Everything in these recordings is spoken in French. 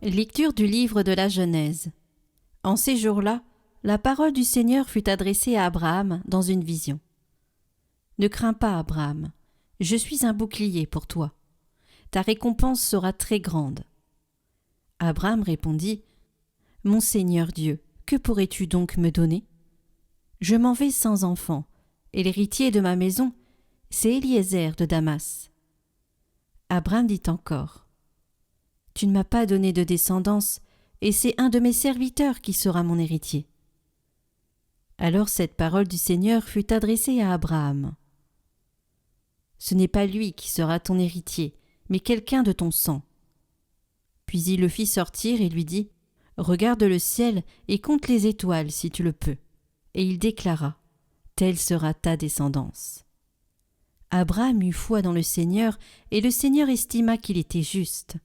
Lecture du livre de la Genèse. En ces jours-là, la parole du Seigneur fut adressée à Abraham dans une vision. « Ne crains pas, Abraham, je suis un bouclier pour toi. Ta récompense sera très grande. » Abraham répondit : « Mon Seigneur Dieu, que pourrais-tu donc me donner ? Je m'en vais sans enfant, et l'héritier de ma maison, c'est Éliézer de Damas. » Abraham dit encore : « Tu ne m'as pas donné de descendance, et c'est un de mes serviteurs qui sera mon héritier. » Alors cette parole du Seigneur fut adressée à Abraham. « Ce n'est pas lui qui sera ton héritier, mais quelqu'un de ton sang. » Puis il le fit sortir et lui dit : « Regarde le ciel et compte les étoiles si tu le peux. » Et il déclara : « Telle sera ta descendance. » Abraham eut foi dans le Seigneur, et le Seigneur estima qu'il était juste.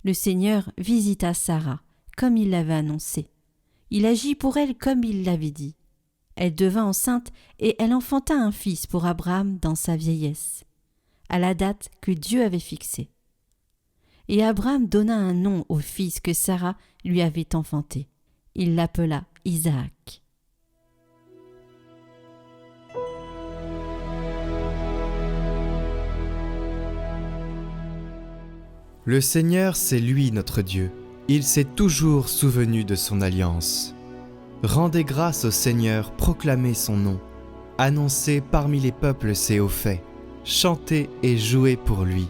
Le Seigneur visita Sarah, comme il l'avait annoncé. Il agit pour elle comme il l'avait dit. Elle devint enceinte et elle enfanta un fils pour Abraham dans sa vieillesse, à la date que Dieu avait fixée. Et Abraham donna un nom au fils que Sarah lui avait enfanté. Il l'appela Isaac. Le Seigneur, c'est lui notre Dieu. Il s'est toujours souvenu de son alliance. Rendez grâce au Seigneur, proclamez son nom. Annoncez parmi les peuples ses hauts faits. Chantez et jouez pour lui.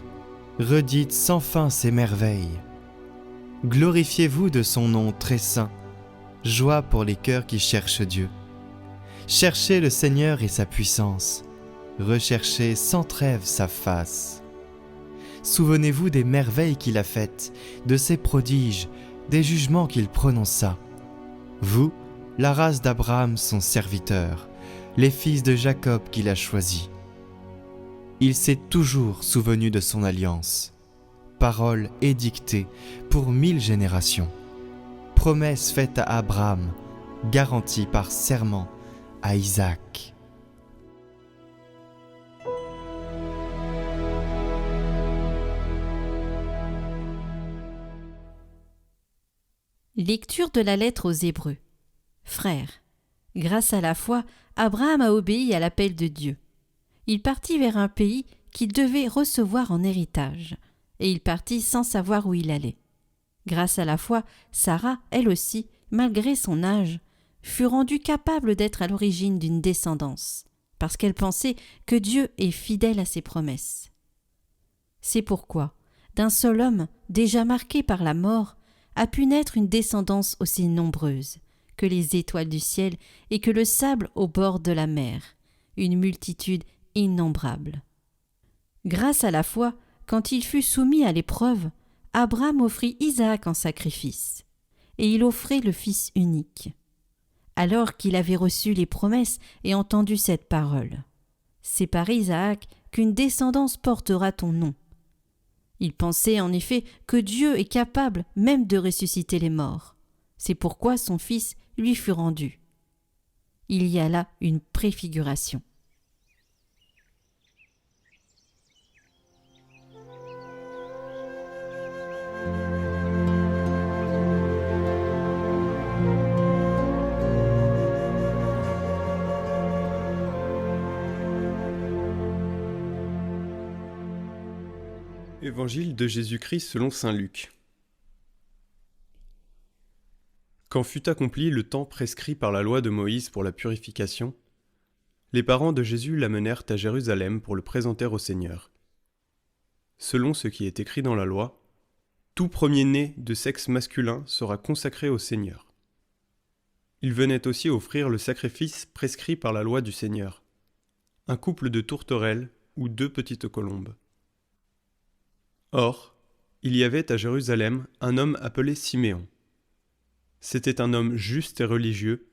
Redites sans fin ses merveilles. Glorifiez-vous de son nom très saint. Joie pour les cœurs qui cherchent Dieu. Cherchez le Seigneur et sa puissance. Recherchez sans trêve sa face. Souvenez-vous des merveilles qu'il a faites, de ses prodiges, des jugements qu'il prononça. Vous, la race d'Abraham son serviteur, les fils de Jacob qu'il a choisis. Il s'est toujours souvenu de son alliance. Parole édictée pour 1000 générations. Promesse faite à Abraham, garantie par serment à Isaac. Lecture de la lettre aux Hébreux. Frères, grâce à la foi, Abraham a obéi à l'appel de Dieu. Il partit vers un pays qu'il devait recevoir en héritage, et il partit sans savoir où il allait. Grâce à la foi, Sarah, elle aussi, malgré son âge, fut rendue capable d'être à l'origine d'une descendance, parce qu'elle pensait que Dieu est fidèle à ses promesses. C'est pourquoi, d'un seul homme, déjà marqué par la mort, a pu naître une descendance aussi nombreuse que les étoiles du ciel et que le sable au bord de la mer, une multitude innombrable. Grâce à la foi, quand il fut soumis à l'épreuve, Abraham offrit Isaac en sacrifice, et il offrait le fils unique. Alors qu'il avait reçu les promesses et entendu cette parole : « C'est par Isaac qu'une descendance portera ton nom. » Il pensait en effet que Dieu est capable même de ressusciter les morts. C'est pourquoi son fils lui fut rendu. Il y a là une préfiguration. Évangile de Jésus-Christ selon saint Luc. Quand fut accompli le temps prescrit par la loi de Moïse pour la purification, les parents de Jésus l'amenèrent à Jérusalem pour le présenter au Seigneur. Selon ce qui est écrit dans la loi, tout premier-né de sexe masculin sera consacré au Seigneur. Il venait aussi offrir le sacrifice prescrit par la loi du Seigneur, un couple de tourterelles ou 2 petites colombes. Or, il y avait à Jérusalem un homme appelé Siméon. C'était un homme juste et religieux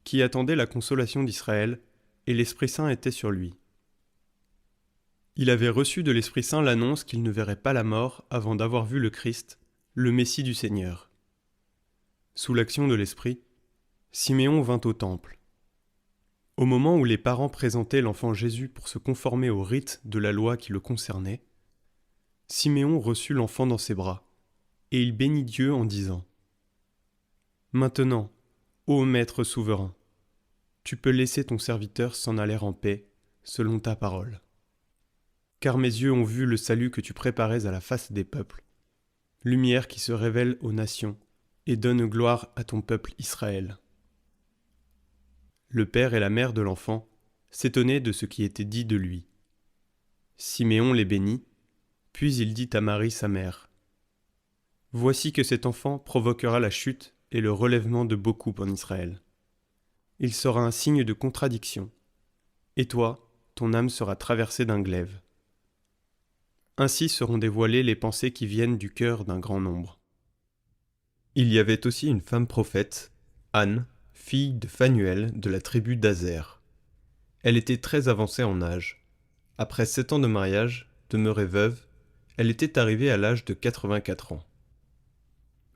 qui attendait la consolation d'Israël, et l'Esprit Saint était sur lui. Il avait reçu de l'Esprit Saint l'annonce qu'il ne verrait pas la mort avant d'avoir vu le Christ, le Messie du Seigneur. Sous l'action de l'Esprit, Siméon vint au temple. Au moment où les parents présentaient l'enfant Jésus pour se conformer au rite de la loi qui le concernait, Siméon reçut l'enfant dans ses bras. Et il bénit Dieu en disant : Maintenant, ô Maître souverain, tu peux laisser ton serviteur s'en aller en paix, selon ta parole. Car mes yeux ont vu le salut que tu préparais à la face des peuples, lumière qui se révèle aux nations et donne gloire à ton peuple Israël. Le père et la mère de l'enfant s'étonnaient de ce qui était dit de lui. Siméon les bénit, puis il dit à Marie sa mère : Voici que cet enfant provoquera la chute et le relèvement de beaucoup en Israël. Il sera un signe de contradiction. Et toi, ton âme sera traversée d'un glaive. Ainsi seront dévoilées les pensées qui viennent du cœur d'un grand nombre. Il y avait aussi une femme prophète, Anne, fille de Phanuel de la tribu d'Azer. Elle était très avancée en âge. Après 7 ans de mariage, demeurée veuve, elle était arrivée à l'âge de 84 ans.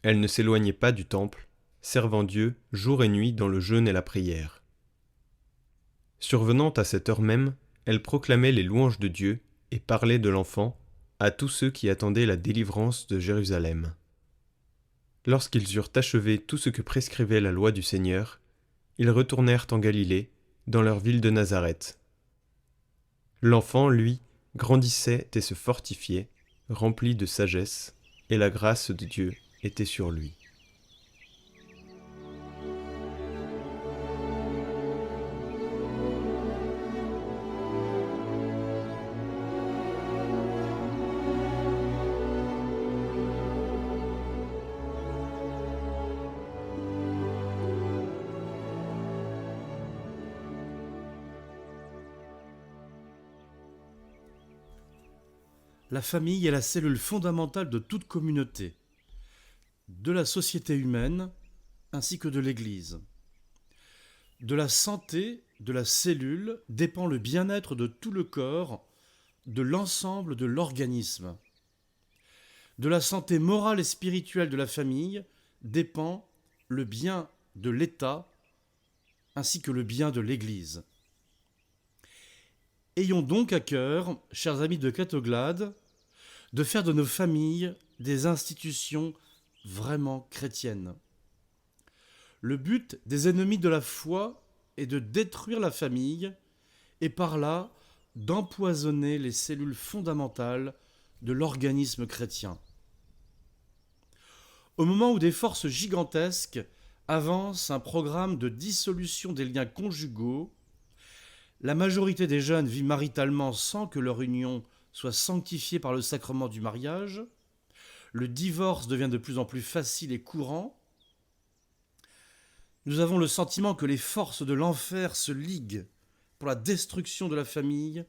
Elle ne s'éloignait pas du temple, servant Dieu jour et nuit dans le jeûne et la prière. Survenant à cette heure même, elle proclamait les louanges de Dieu et parlait de l'enfant à tous ceux qui attendaient la délivrance de Jérusalem. Lorsqu'ils eurent achevé tout ce que prescrivait la loi du Seigneur, ils retournèrent en Galilée, dans leur ville de Nazareth. L'enfant, lui, grandissait et se fortifiait, rempli de sagesse, et la grâce de Dieu était sur lui. La famille est la cellule fondamentale de toute communauté, de la société humaine ainsi que de l'Église. De la santé de la cellule dépend le bien-être de tout le corps, de l'ensemble de l'organisme. De la santé morale et spirituelle de la famille dépend le bien de l'État ainsi que le bien de l'Église. Ayons donc à cœur, chers amis de Catoglade, de faire de nos familles des institutions vraiment chrétiennes. Le but des ennemis de la foi est de détruire la famille et par là d'empoisonner les cellules fondamentales de l'organisme chrétien. Au moment où des forces gigantesques avancent un programme de dissolution des liens conjugaux, la majorité des jeunes vit maritalement sans que leur union soit sanctifiée par le sacrement du mariage, le divorce devient de plus en plus facile et courant. Nous avons le sentiment que les forces de l'enfer se liguent pour la destruction de la famille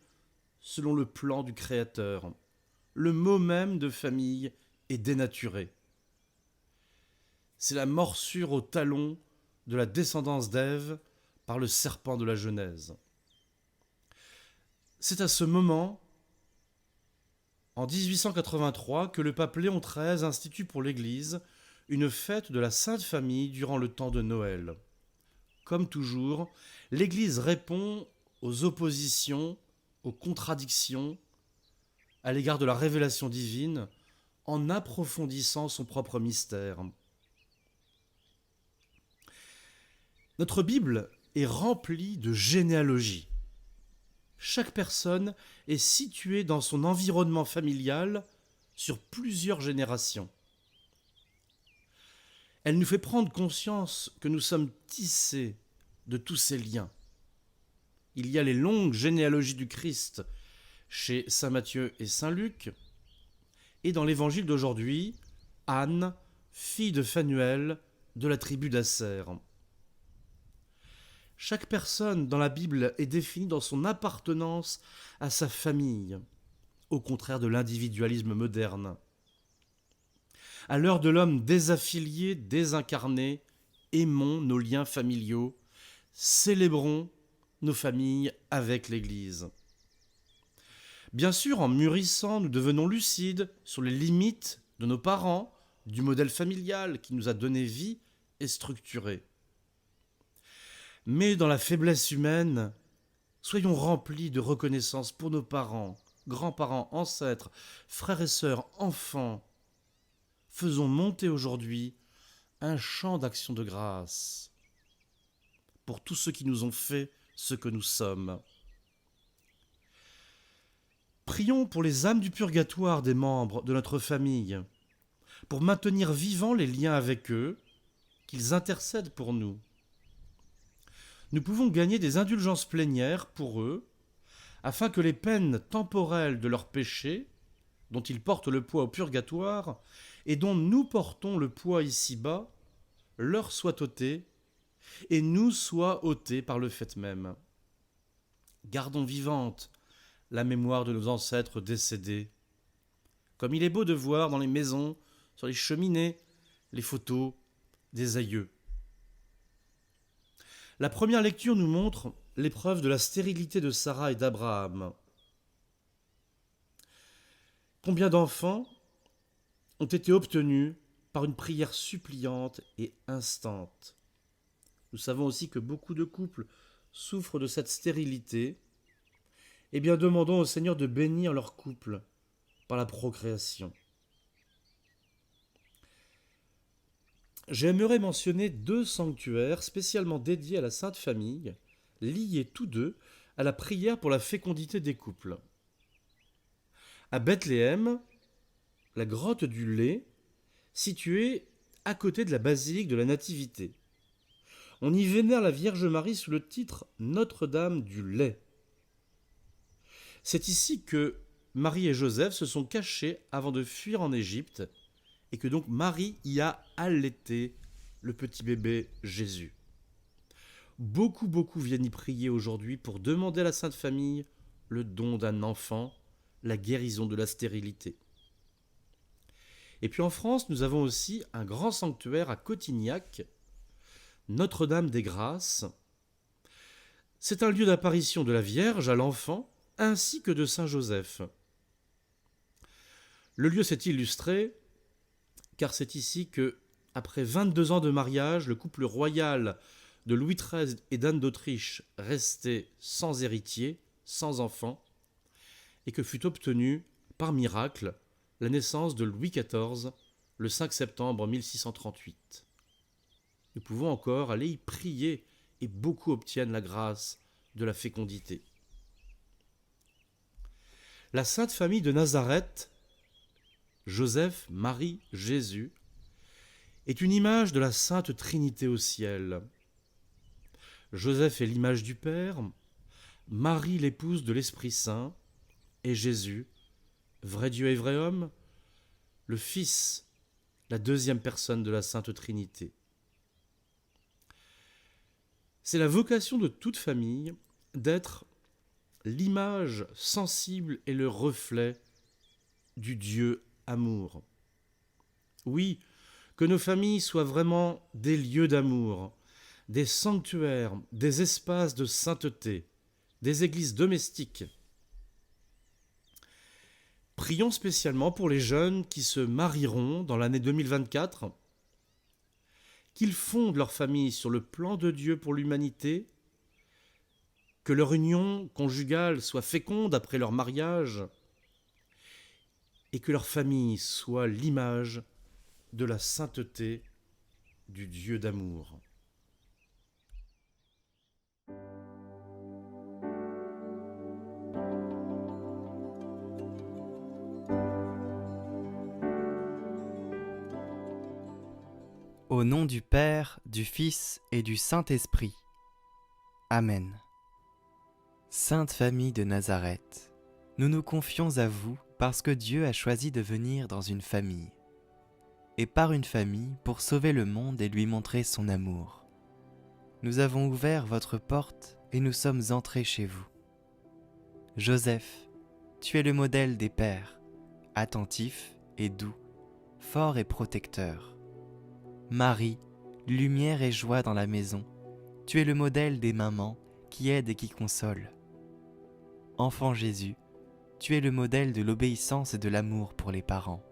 selon le plan du Créateur. Le mot même de famille est dénaturé. C'est la morsure au talon de la descendance d'Ève par le serpent de la Genèse. C'est à ce moment, en 1883, que le pape Léon XIII institue pour l'Église une fête de la Sainte Famille durant le temps de Noël. Comme toujours, l'Église répond aux oppositions, aux contradictions à l'égard de la révélation divine en approfondissant son propre mystère. Notre Bible est remplie de généalogies. Chaque personne est située dans son environnement familial sur plusieurs générations. Elle nous fait prendre conscience que nous sommes tissés de tous ces liens. Il y a les longues généalogies du Christ chez saint Matthieu et saint Luc, et dans l'évangile d'aujourd'hui, Anne, fille de Phanuel, de la tribu d'Aser. Chaque personne dans la Bible est définie dans son appartenance à sa famille, au contraire de l'individualisme moderne. À l'heure de l'homme désaffilié, désincarné, aimons nos liens familiaux, célébrons nos familles avec l'Église. Bien sûr, en mûrissant, nous devenons lucides sur les limites de nos parents, du modèle familial qui nous a donné vie et structuré. Mais dans la faiblesse humaine, soyons remplis de reconnaissance pour nos parents, grands-parents, ancêtres, frères et sœurs, enfants, faisons monter aujourd'hui un chant d'action de grâce pour tous ceux qui nous ont fait ce que nous sommes. Prions pour les âmes du purgatoire des membres de notre famille, pour maintenir vivants les liens avec eux, qu'ils intercèdent pour nous. Nous pouvons gagner des indulgences plénières pour eux, afin que les peines temporelles de leurs péchés, dont ils portent le poids au purgatoire, et dont nous portons le poids ici-bas, leur soient ôtées, et nous soient ôtées par le fait même. Gardons vivante la mémoire de nos ancêtres décédés. Comme il est beau de voir dans les maisons, sur les cheminées, les photos des aïeux. La première lecture nous montre l'épreuve de la stérilité de Sarah et d'Abraham. Combien d'enfants ont été obtenus par une prière suppliante et instante. Nous savons aussi que beaucoup de couples souffrent de cette stérilité. Eh bien, demandons au Seigneur de bénir leur couple par la procréation. J'aimerais mentionner 2 sanctuaires spécialement dédiés à la Sainte Famille, liés tous deux à la prière pour la fécondité des couples. À Bethléem, la grotte du lait, située à côté de la basilique de la Nativité. On y vénère la Vierge Marie sous le titre Notre-Dame du lait. C'est ici que Marie et Joseph se sont cachés avant de fuir en Égypte et que donc Marie y a allaité le petit bébé Jésus. Beaucoup viennent y prier aujourd'hui pour demander à la Sainte Famille le don d'un enfant, la guérison de la stérilité. Et puis en France, nous avons aussi un grand sanctuaire à Cotignac, Notre-Dame des Grâces. C'est un lieu d'apparition de la Vierge à l'enfant, ainsi que de Saint Joseph. Le lieu s'est illustré, car c'est ici que, après 22 ans de mariage, le couple royal de Louis XIII et d'Anne d'Autriche restait sans héritier, sans enfant, et que fut obtenu, par miracle, la naissance de Louis XIV le 5 septembre 1638. Nous pouvons encore aller y prier et beaucoup obtiennent la grâce de la fécondité. La Sainte Famille de Nazareth, Joseph, Marie, Jésus, est une image de la Sainte Trinité au ciel. Joseph est l'image du Père, Marie l'épouse de l'Esprit Saint, et Jésus, vrai Dieu et vrai homme, le Fils, la deuxième personne de la Sainte Trinité. C'est la vocation de toute famille d'être l'image sensible et le reflet du Dieu amour. Oui, que nos familles soient vraiment des lieux d'amour, des sanctuaires, des espaces de sainteté, des églises domestiques. Prions spécialement pour les jeunes qui se marieront dans l'année 2024, qu'ils fondent leur famille sur le plan de Dieu pour l'humanité, que leur union conjugale soit féconde après leur mariage et que leur famille soit l'image de la sainteté du Dieu d'amour. Au nom du Père, du Fils et du Saint-Esprit. Amen. Sainte Famille de Nazareth, nous nous confions à vous parce que Dieu a choisi de venir dans une famille, et par une famille pour sauver le monde et lui montrer son amour. Nous avons ouvert votre porte et nous sommes entrés chez vous. Joseph, tu es le modèle des pères, attentif et doux, fort et protecteur. Marie, lumière et joie dans la maison, tu es le modèle des mamans qui aident et qui consolent. Enfant Jésus, tu es le modèle de l'obéissance et de l'amour pour les parents.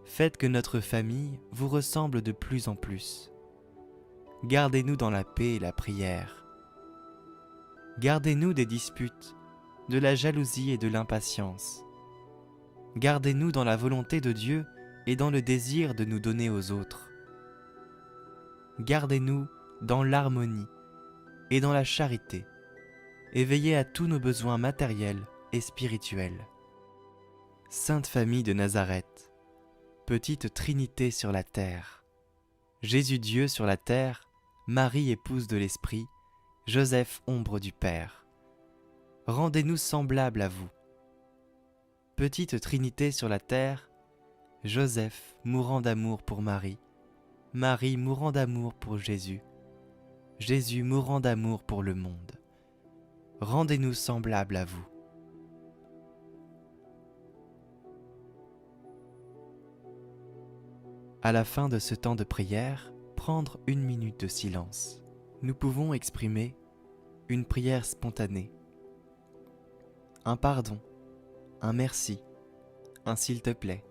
Faites que notre famille vous ressemble de plus en plus. Gardez-nous dans la paix et la prière. Gardez-nous des disputes, de la jalousie et de l'impatience. Gardez-nous dans la volonté de Dieu et dans le désir de nous donner aux autres. Gardez-nous dans l'harmonie et dans la charité, et veillez à tous nos besoins matériels et spirituels. Sainte Famille de Nazareth, petite Trinité sur la terre, Jésus Dieu sur la terre, Marie épouse de l'Esprit, Joseph ombre du Père. Rendez-nous semblables à vous. Petite Trinité sur la terre, Joseph mourant d'amour pour Marie, Marie mourant d'amour pour Jésus, Jésus mourant d'amour pour le monde. Rendez-nous semblables à vous. À la fin de ce temps de prière, prendre 1 minute de silence. Nous pouvons exprimer une prière spontanée, un pardon, un merci, un s'il te plaît.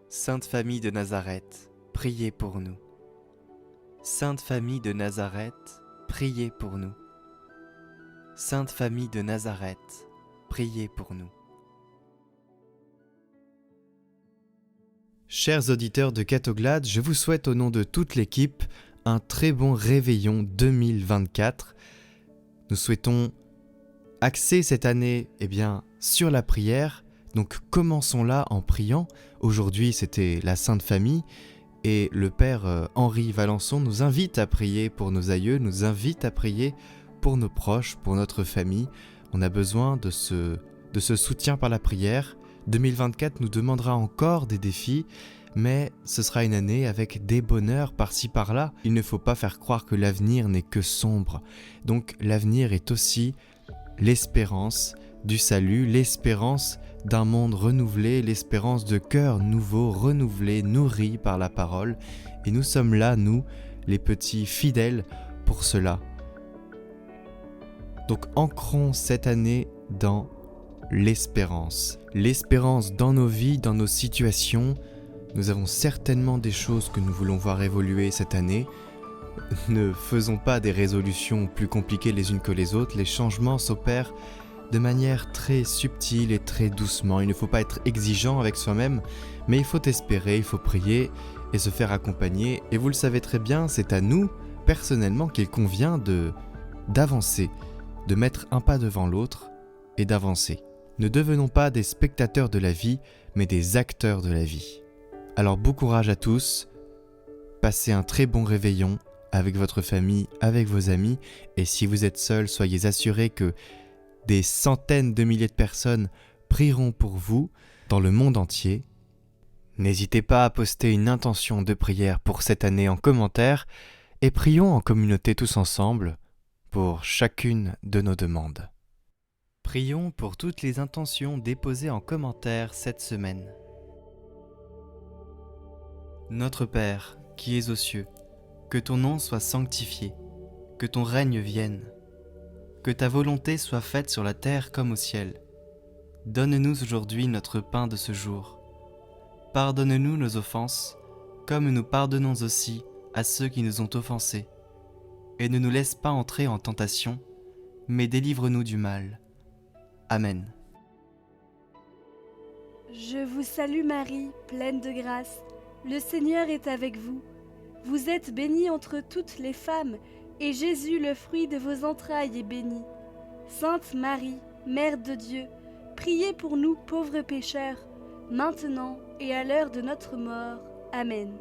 Sainte Famille de Nazareth, priez pour nous. Sainte Famille de Nazareth, priez pour nous. Sainte Famille de Nazareth, priez pour nous. Chers auditeurs de Catoglade, je vous souhaite au nom de toute l'équipe un très bon réveillon 2024. Nous souhaitons axer cette année sur la prière. Donc commençons-la en priant. Aujourd'hui, c'était la Sainte Famille et le Père Henri Valençon nous invite à prier pour nos aïeux, nous invite à prier pour nos proches, pour notre famille. On a besoin de ce soutien par la prière. 2024 nous demandera encore des défis, mais ce sera une année avec des bonheurs par-ci par-là. Il ne faut pas faire croire que l'avenir n'est que sombre. Donc l'avenir est aussi l'espérance du salut, l'espérance d'un monde renouvelé, l'espérance de cœurs nouveaux, renouvelés, nourris par la parole. Et nous sommes là, nous, les petits fidèles, pour cela. Donc ancrons cette année dans l'espérance. L'espérance dans nos vies, dans nos situations. Nous avons certainement des choses que nous voulons voir évoluer cette année. Ne faisons pas des résolutions plus compliquées les unes que les autres. Les changements s'opèrent de manière très subtile et très doucement. Il ne faut pas être exigeant avec soi-même, mais il faut espérer, il faut prier et se faire accompagner. Et vous le savez très bien, c'est à nous, personnellement, qu'il convient d'avancer, de mettre un pas devant l'autre et d'avancer. Ne devenons pas des spectateurs de la vie, mais des acteurs de la vie. Alors bon courage à tous, passez un très bon réveillon avec votre famille, avec vos amis, et si vous êtes seul, soyez assurés que des centaines de milliers de personnes prieront pour vous dans le monde entier. N'hésitez pas à poster une intention de prière pour cette année en commentaire et prions en communauté tous ensemble pour chacune de nos demandes. Prions pour toutes les intentions déposées en commentaire cette semaine. Notre Père, qui es aux cieux, que ton nom soit sanctifié, que ton règne vienne. Que ta volonté soit faite sur la terre comme au ciel. Donne-nous aujourd'hui notre pain de ce jour. Pardonne-nous nos offenses, comme nous pardonnons aussi à ceux qui nous ont offensés. Et ne nous laisse pas entrer en tentation, mais délivre-nous du mal. Amen. Je vous salue Marie, pleine de grâce. Le Seigneur est avec vous. Vous êtes bénie entre toutes les femmes, et Jésus, le fruit de vos entrailles, est béni. Sainte Marie, Mère de Dieu, priez pour nous pauvres pécheurs, maintenant et à l'heure de notre mort. Amen.